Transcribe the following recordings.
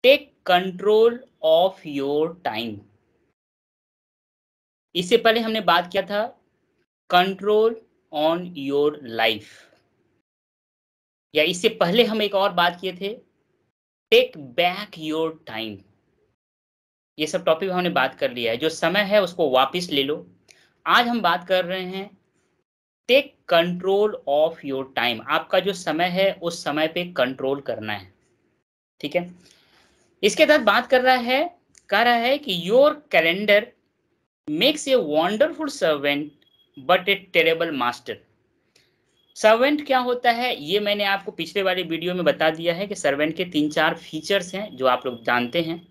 Take control of your time. इससे पहले हमने बात किया था कंट्रोल ऑन योर लाइफ, या इससे पहले हम एक और बात किए थे टेक बैक योर टाइम। ये सब टॉपिक हमने बात कर लिया है, जो समय है उसको वापस ले लो। आज हम बात कर रहे हैं take control of your time. आपका जो समय है उस समय पे कंट्रोल करना है, ठीक है। इसके तहत बात कह रहा है कि your calendar makes a wonderful servant but A terrible master. Servant क्या होता है ये मैंने आपको पिछले वाली वीडियो में बता दिया है कि सर्वेंट के 3-4 फीचर्स हैं जो आप लोग जानते हैं।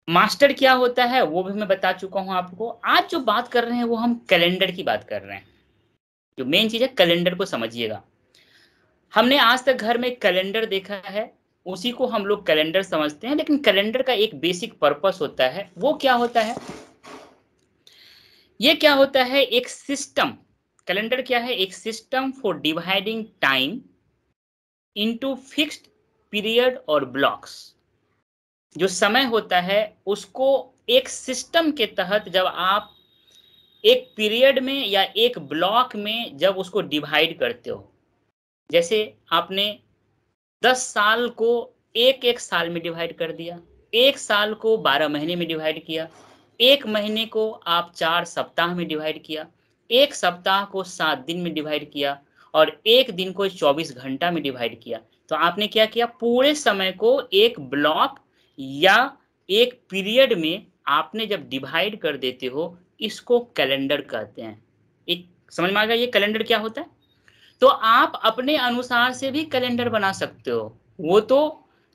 मास्टर क्या होता है वो भी मैं बता चुका हूं आपको। आज जो बात कर रहे हैं वो हम कैलेंडर की बात कर रहे हैं। जो मेन चीज है कैलेंडर को समझिएगा। हमने आज तक घर में कैलेंडर देखा है, उसी को हम लोग कैलेंडर समझते हैं, लेकिन कैलेंडर का एक बेसिक पर्पस होता है। वो क्या होता है? ये क्या होता है? एक सिस्टम। कैलेंडर क्या है? एक system for dividing time into fixed period और ब्लॉक्स। जो समय होता है उसको एक सिस्टम के तहत जब आप एक पीरियड में या एक ब्लॉक में जब उसको डिवाइड करते हो, जैसे आपने 10 साल को एक साल में डिवाइड कर दिया, एक साल को 12 महीने में डिवाइड किया, एक महीने को आप 4 सप्ताह में डिवाइड किया, एक सप्ताह को 7 दिन में डिवाइड किया और एक दिन को 24 घंटा में डिवाइड किया। तो आपने क्या किया? पूरे समय को एक ब्लॉक या एक पीरियड में आपने जब डिवाइड कर देते हो, इसको कैलेंडर कहते हैं। एक समझ में आ गया ये कैलेंडर क्या होता है? तो आप अपने अनुसार से भी कैलेंडर बना सकते हो। वो तो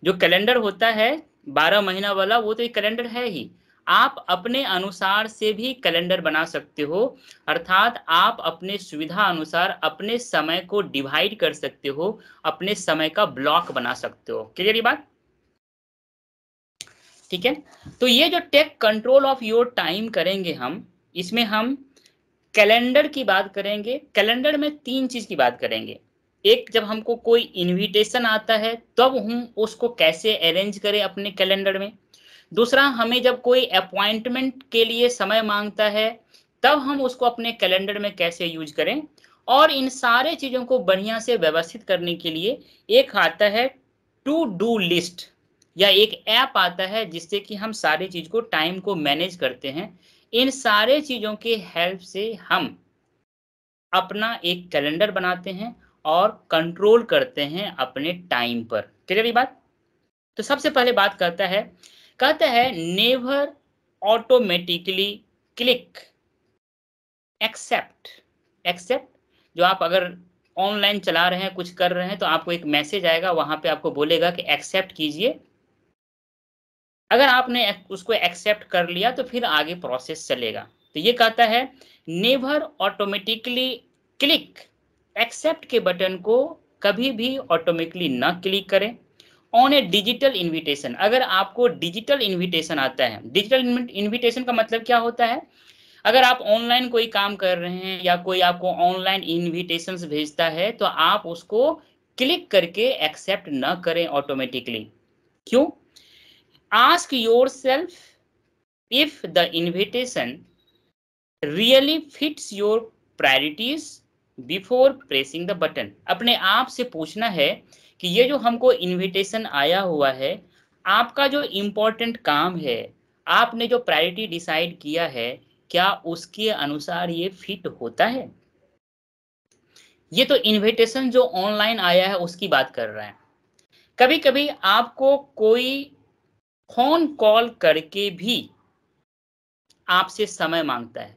जो कैलेंडर होता है 12 महीना वाला, वो तो एक कैलेंडर है ही। आप अपने अनुसार से भी कैलेंडर बना सकते हो, अर्थात आप अपने सुविधा अनुसार अपने समय को डिवाइड कर सकते हो, अपने समय का ब्लॉक बना सकते हो। क्लियर ये बात? ठीक है। तो ये जो take control of your time करेंगे हम, इसमें हम कैलेंडर की बात करेंगे। कैलेंडर में 3 चीज की बात करेंगे। एक, जब हमको कोई इनविटेशन आता है तब हम उसको कैसे अरेंज करें अपने कैलेंडर में। दूसरा, हमें जब कोई अपॉइंटमेंट के लिए समय मांगता है तब हम उसको अपने कैलेंडर में कैसे यूज करें। और इन सारे चीजों को बढ़िया से व्यवस्थित करने के लिए एक आता है टू डू लिस्ट, या एक ऐप आता है जिससे कि हम सारी चीज को टाइम को मैनेज करते हैं। इन सारे चीजों के हेल्प से हम अपना एक कैलेंडर बनाते हैं और कंट्रोल करते हैं अपने टाइम पर। क्लियर ये बात? तो सबसे पहले बात कहता है never automatically click accept. Accept, जो आप अगर ऑनलाइन चला रहे हैं, कुछ कर रहे हैं, तो आपको एक मैसेज आएगा, वहां पे आपको बोलेगा कि एक्सेप्ट कीजिए। अगर आपने उसको एक्सेप्ट कर लिया तो फिर आगे प्रोसेस चलेगा। तो ये कहता है नेवर ऑटोमेटिकली क्लिक। एक्सेप्ट के बटन को कभी भी ऑटोमेटिकली ना क्लिक करें ऑन ए डिजिटल इनविटेशन। अगर आपको डिजिटल इनविटेशन आता है, डिजिटल इनविटेशन का मतलब क्या होता है? अगर आप ऑनलाइन कोई काम कर रहे हैं या कोई आपको ऑनलाइन इनविटेशंस भेजता है तो आप उसको क्लिक करके एक्सेप्ट ना करें ऑटोमेटिकली। क्यों? Ask yourself if the invitation really fits your priorities before pressing the button। अपने आप से पूछना है कि ये जो हमको इनविटेशन आया हुआ है, आपका जो इम्पोर्टेंट काम है, आपने जो प्रायोरिटी डिसाइड किया है, क्या उसके अनुसार ये फिट होता है? ये तो इनविटेशन जो ऑनलाइन आया है उसकी बात कर रहा है। कभी कभी आपको कोई फोन कॉल करके भी आपसे समय मांगता है,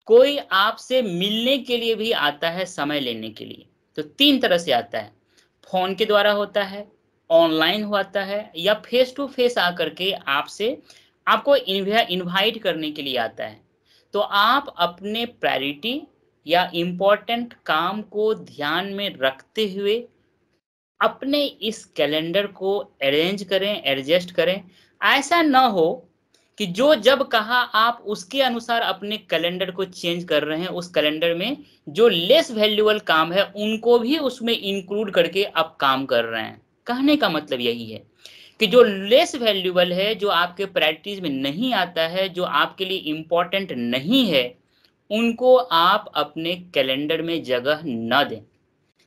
कोई आपसे मिलने के लिए भी आता है समय लेने के लिए। तो 3 तरह से आता है, फोन के द्वारा होता है, ऑनलाइन होता है, या फेस टू फेस आकर के आपसे आपको इनवाइट करने के लिए आता है। तो आप अपने प्रायोरिटी या इम्पोर्टेंट काम को ध्यान में रखते हुए अपने इस कैलेंडर को अरेंज करें, एडजस्ट करें। ऐसा ना हो कि जो जब कहा आप उसके अनुसार अपने कैलेंडर को चेंज कर रहे हैं, उस कैलेंडर में जो लेस वैल्यूएबल काम है उनको भी उसमें इंक्लूड करके आप काम कर रहे हैं। कहने का मतलब यही है कि जो लेस वैल्यूएबल है, जो आपके प्रायोरिटीज में नहीं आता है, जो आपके लिए इम्पोर्टेंट नहीं है, उनको आप अपने कैलेंडर में जगह न दें।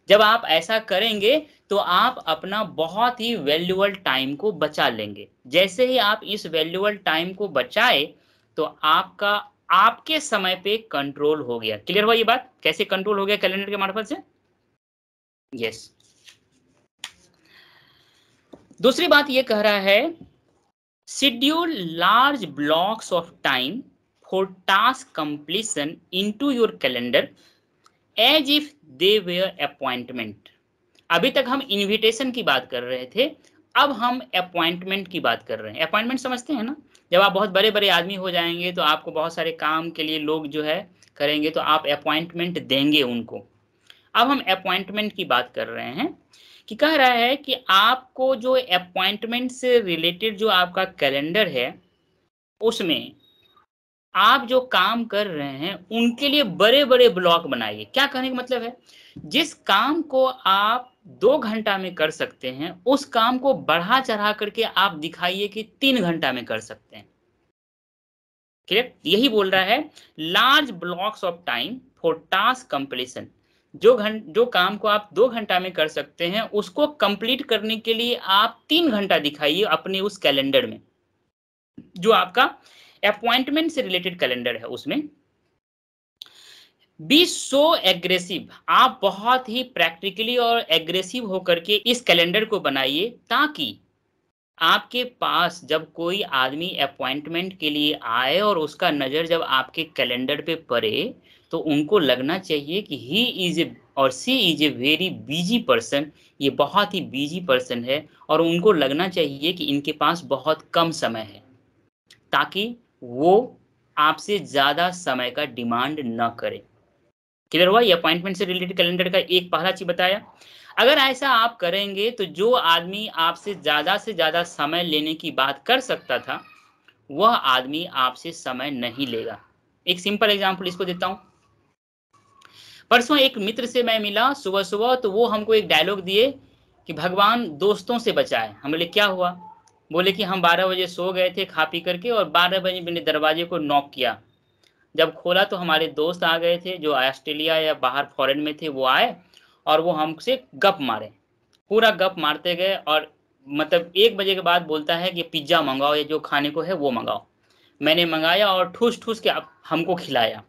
जब आप ऐसा करेंगे तो आप अपना बहुत ही वैल्यूएबल टाइम को बचा लेंगे। जैसे ही आप इस वैल्यूएबल टाइम को बचाए तो आपका आपके समय पे कंट्रोल हो गया। क्लियर हुआ ये बात? कैसे कंट्रोल हो गया कैलेंडर के मार्फत से? यस। दूसरी बात ये कह रहा है, schedule large blocks of time for task completion into your calendar as if they were appointment. अभी तक हम इनविटेशन की बात कर रहे थे, अब हम अपॉइंटमेंट की बात कर रहे हैं। अपॉइंटमेंट समझते हैं ना? जब आप बहुत बड़े बड़े आदमी हो जाएंगे तो आपको बहुत सारे काम के लिए लोग जो है करेंगे, तो आप अपॉइंटमेंट देंगे उनको। अब हम अपॉइंटमेंट की बात कर रहे हैं कि कह रहा है कि आपको जो अपॉइंटमेंट से रिलेटेड जो आपका कैलेंडर है, उसमें आप जो काम कर रहे हैं उनके लिए बड़े-बड़े ब्लॉक बनाइए। क्या कहने का मतलब है? जिस काम को आप 2 घंटा में कर सकते हैं, उस काम को बढ़ा-चढ़ा करके आप दिखाइए कि 3 घंटा में कर सकते हैं। क्लियर? यही बोल रहा है, large blocks of time for task completion. जो काम को आप 2 घंटा में कर सकते हैं, उसको कंप्लीट करने के लिए आप 3 घंटा दिखाइए अपने उस कैलेंडर में। जो आपका अपॉइंटमेंट से रिलेटेड कैलेंडर है उसमें। बी सो एग्रेसिव, आप बहुत ही प्रैक्टिकली और एग्रेसिव होकर के इस कैलेंडर को बनाइए, ताकि आपके पास जब कोई आदमी अपॉइंटमेंट के लिए आए और उसका नज़र जब आपके कैलेंडर पे पड़े, तो उनको लगना चाहिए कि ही इज़ ए और she is a very busy person, ये बहुत ही बिजी पर्सन है, और उनको लगना चाहिए कि इनके पास बहुत कम समय है, ताकि वो आपसे ज़्यादा समय का डिमांड न करे। क्लियर हुआ? ये अपॉइंटमेंट से रिलेटेड कैलेंडर का एक पहला चीज़ बताया। अगर ऐसा आप करेंगे तो जो आदमी आपसे से ज़्यादा समय लेने की बात कर सकता था, वह आदमी आपसे समय नहीं लेगा। एक सिंपल एग्ज़ाम्पल इसको देता हूँ। परसों एक मित्र से मैं मिला सुबह-सुबह, तो वो हमको एक डायलॉग दिए कि भगवान दोस्तों से बचाए। हम बोले क्या हुआ? बोले कि हम 12 बजे सो गए थे खा पी करके, और 12 बजे मैंने दरवाजे को नॉक किया। जब खोला तो हमारे दोस्त आ गए थे जो ऑस्ट्रेलिया या बाहर फॉरेन में थे, वो आए और वो हमसे गप मारे। पूरा गप मारते गए, और मतलब 1 बजे के बाद बोलता है कि पिज़्ज़ा मँगाओ, या जो खाने को है वो मँगाओ। मैंने मँगाया और ठूस-ठूस के हमको खिलाया।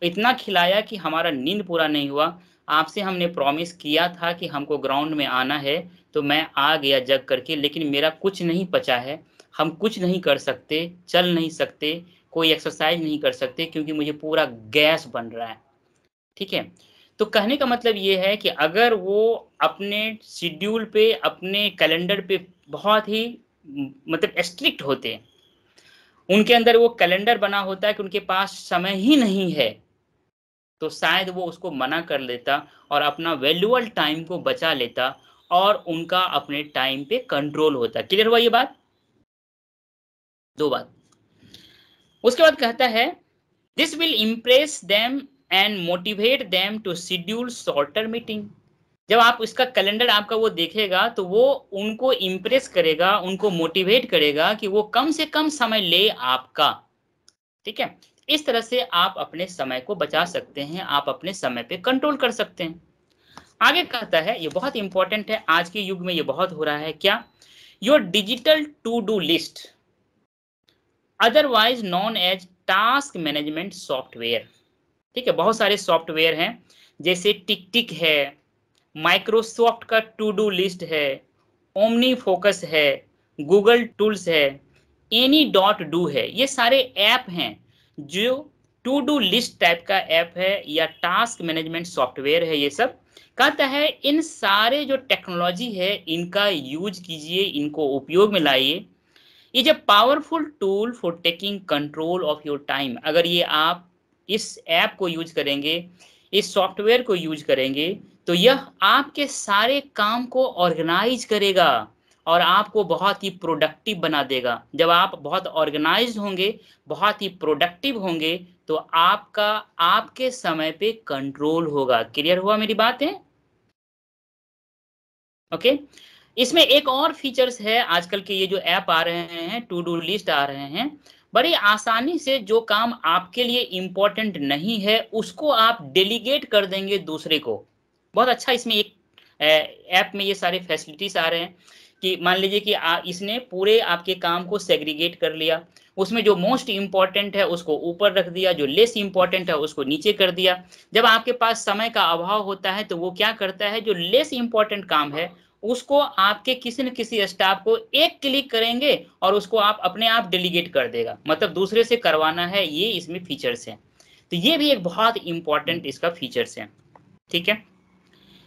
इतना खिलाया कि हमारा नींद पूरा नहीं हुआ। आपसे हमने प्रॉमिस किया था कि हमको ग्राउंड में आना है, तो मैं आ गया जग करके, लेकिन मेरा कुछ नहीं पचा है। हम कुछ नहीं कर सकते, चल नहीं सकते, कोई एक्सरसाइज़ नहीं कर सकते, क्योंकि मुझे पूरा गैस बन रहा है। ठीक है? तो कहने का मतलब ये है कि अगर वो अपने शेड्यूल पे, अपने कैलेंडर पे बहुत ही मतलब स्ट्रिक्ट होते, उनके अंदर वो कैलेंडर बना होता है कि उनके पास समय ही नहीं है, तो शायद वो उसको मना कर लेता और अपना वैल्यूएबल टाइम को बचा लेता, और उनका अपने टाइम पे कंट्रोल होता। क्लियर हुआ ये बात? 2 बात। उसके बाद कहता है, this will impress them and motivate them to schedule shorter meeting. जब आप इसका कैलेंडर आपका वो देखेगा, तो वो उनको इम्प्रेस करेगा, उनको मोटिवेट करेगा कि वो कम से कम समय ले आपका। ठीक है? इस तरह से आप अपने समय को बचा सकते हैं, आप अपने समय पे कंट्रोल कर सकते हैं। आगे कहता है, ये बहुत इंपॉर्टेंट है, आज के युग में ये बहुत हो रहा है, क्या? Your digital to do list, otherwise known as task management software. ठीक है? बहुत सारे सॉफ्टवेयर हैं, जैसे टिक टिक है, माइक्रोसॉफ्ट का टू डू लिस्ट है, ओमनी फोकस है, गूगल टूल्स है, एनी डॉट डू है। ये सारे ऐप हैं जो टू डू लिस्ट टाइप का ऐप है, या टास्क मैनेजमेंट सॉफ्टवेयर है। ये सब कहता है, इन सारे जो टेक्नोलॉजी है इनका यूज कीजिए, इनको उपयोग में लाइए। Is a powerful tool for taking control of your time. अगर ये आप इस ऐप को यूज करेंगे, इस सॉफ्टवेयर को यूज करेंगे, तो यह आपके सारे काम को ऑर्गेनाइज करेगा और आपको बहुत ही प्रोडक्टिव बना देगा। जब आप बहुत ऑर्गेनाइज्ड होंगे, बहुत ही प्रोडक्टिव होंगे, तो आपका आपके समय पे कंट्रोल होगा। क्लियर हुआ मेरी बात है? ओके। इसमें एक और फीचर्स है, आजकल के ये जो ऐप आ रहे हैं, टू डू लिस्ट आ रहे हैं, बड़ी आसानी से जो काम आपके लिए इम्पोर्टेंट नहीं है उसको आप डेलीगेट कर देंगे दूसरे को। बहुत अच्छा इसमें एक ऐप में ये सारे फैसिलिटीज आ रहे हैं कि मान लीजिए कि इसने पूरे आपके काम को सेग्रीगेट कर लिया, उसमें जो मोस्ट इम्पोर्टेंट है उसको ऊपर रख दिया, जो लेस इम्पोर्टेंट है उसको नीचे कर दिया। जब आपके पास समय का अभाव होता है तो वो क्या करता है, जो लेस इम्पोर्टेंट काम है उसको आपके किसी न किसी स्टाफ को एक क्लिक करेंगे और उसको आप अपने आप डेलीगेट कर देगा, मतलब दूसरे से करवाना है, ये इसमें फीचर्स हैं। तो ये भी एक बहुत इंपॉर्टेंट इसका फीचर्स है, ठीक है।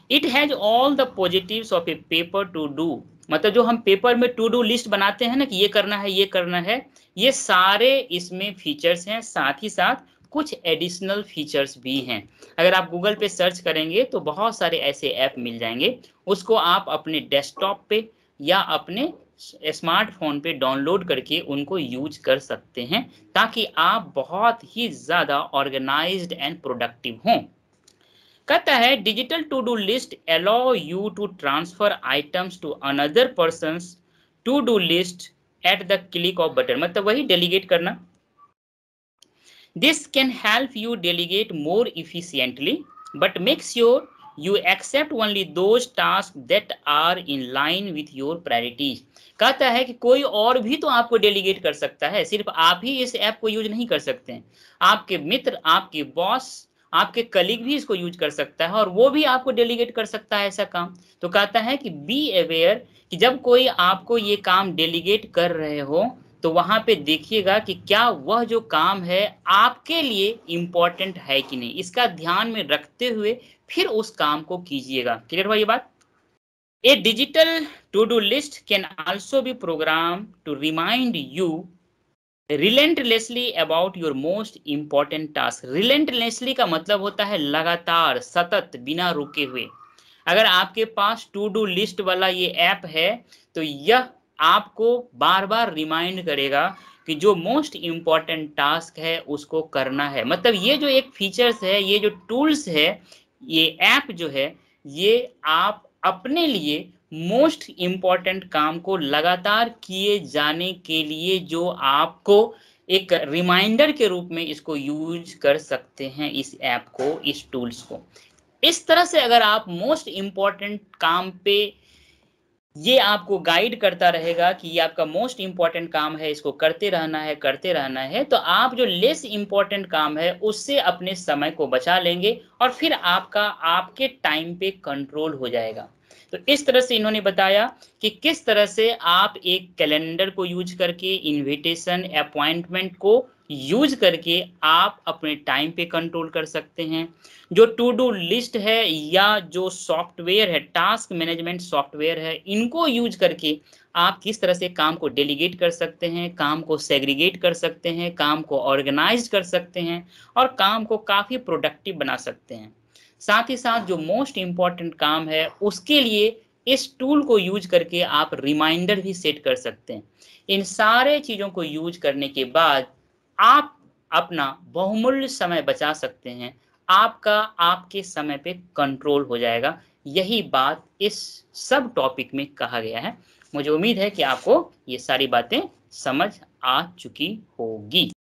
It has all the positives of A paper two do, मतलब जो हम पेपर में टू डू लिस्ट बनाते हैं ना कि ये करना है ये करना है, ये सारे इसमें फीचर्स हैं। साथ ही साथ कुछ एडिशनल फीचर्स भी हैं। अगर आप गूगल पे सर्च करेंगे तो बहुत सारे ऐसे ऐप मिल जाएंगे, उसको आप अपने डेस्कटॉप पे या अपने स्मार्टफोन पे डाउनलोड करके उनको यूज कर सकते हैं, ताकि आप बहुत ही ज़्यादा ऑर्गेनाइज्ड एंड प्रोडक्टिव हों। कहता है digital to do list allow you to transfer items to another person's to do list at the click of button, मतलब वही डेलीगेट करना। This can help you delegate more efficiently but make sure you accept only those tasks that are in line with your priorities। कहता है कि कोई और भी तो आपको डेलीगेट कर सकता है, सिर्फ आप ही इस ऐप को यूज नहीं कर सकते हैं। आपके मित्र, आपके बॉस, आपके कलीग भी इसको यूज कर सकता है और वो भी आपको डेलीगेट कर सकता है ऐसा काम। तो कहता है कि बी अवेयर कि जब कोई आपको ये काम डेलीगेट कर रहे हो तो वहां पे देखिएगा कि क्या वह जो काम है आपके लिए इंपॉर्टेंट है कि नहीं, इसका ध्यान में रखते हुए फिर उस काम को कीजिएगा। क्लियर हुआ ये बात? A digital to do list can also be program to remind you relentlessly about your most important task. Relentlessly का मतलब होता है लगातार, सतत, बिना रुके हुए। अगर आपके पास टू डू लिस्ट वाला ये ऐप है तो यह आपको बार बार रिमाइंड करेगा कि जो मोस्ट इम्पॉर्टेंट टास्क है उसको करना है। मतलब ये जो एक फीचर्स है, ये जो टूल्स है, ये ऐप जो है, ये आप अपने लिए मोस्ट इम्पॉर्टेंट काम को लगातार किए जाने के लिए जो आपको एक रिमाइंडर के रूप में इसको यूज कर सकते हैं, इस ऐप को, इस टूल्स को। इस तरह से अगर आप मोस्ट इम्पॉर्टेंट काम पे ये आपको गाइड करता रहेगा कि ये आपका मोस्ट इम्पॉर्टेंट काम है, इसको करते रहना है, करते रहना है, तो आप जो लेस इम्पॉर्टेंट काम है उससे अपने समय को बचा लेंगे और फिर आपका आपके टाइम पे कंट्रोल हो जाएगा। तो इस तरह से इन्होंने बताया कि किस तरह से आप एक कैलेंडर को यूज करके, इनविटेशन, अपॉइंटमेंट को यूज करके आप अपने टाइम पे कंट्रोल कर सकते हैं। जो टू डू लिस्ट है या जो सॉफ्टवेयर है, टास्क मैनेजमेंट सॉफ्टवेयर है, इनको यूज करके आप किस तरह से काम को डेलीगेट कर सकते हैं, काम को सेग्रीगेट कर सकते हैं, काम को ऑर्गेनाइज कर सकते हैं और काम को काफ़ी प्रोडक्टिव बना सकते हैं। साथ ही साथ जो मोस्ट इम्पॉर्टेंट काम है उसके लिए इस टूल को यूज करके आप रिमाइंडर भी सेट कर सकते हैं। इन सारे चीज़ों को यूज करने के बाद आप अपना बहुमूल्य समय बचा सकते हैं, आपका आपके समय पे कंट्रोल हो जाएगा। यही बात इस सब टॉपिक में कहा गया है। मुझे उम्मीद है कि आपको ये सारी बातें समझ आ चुकी होगी।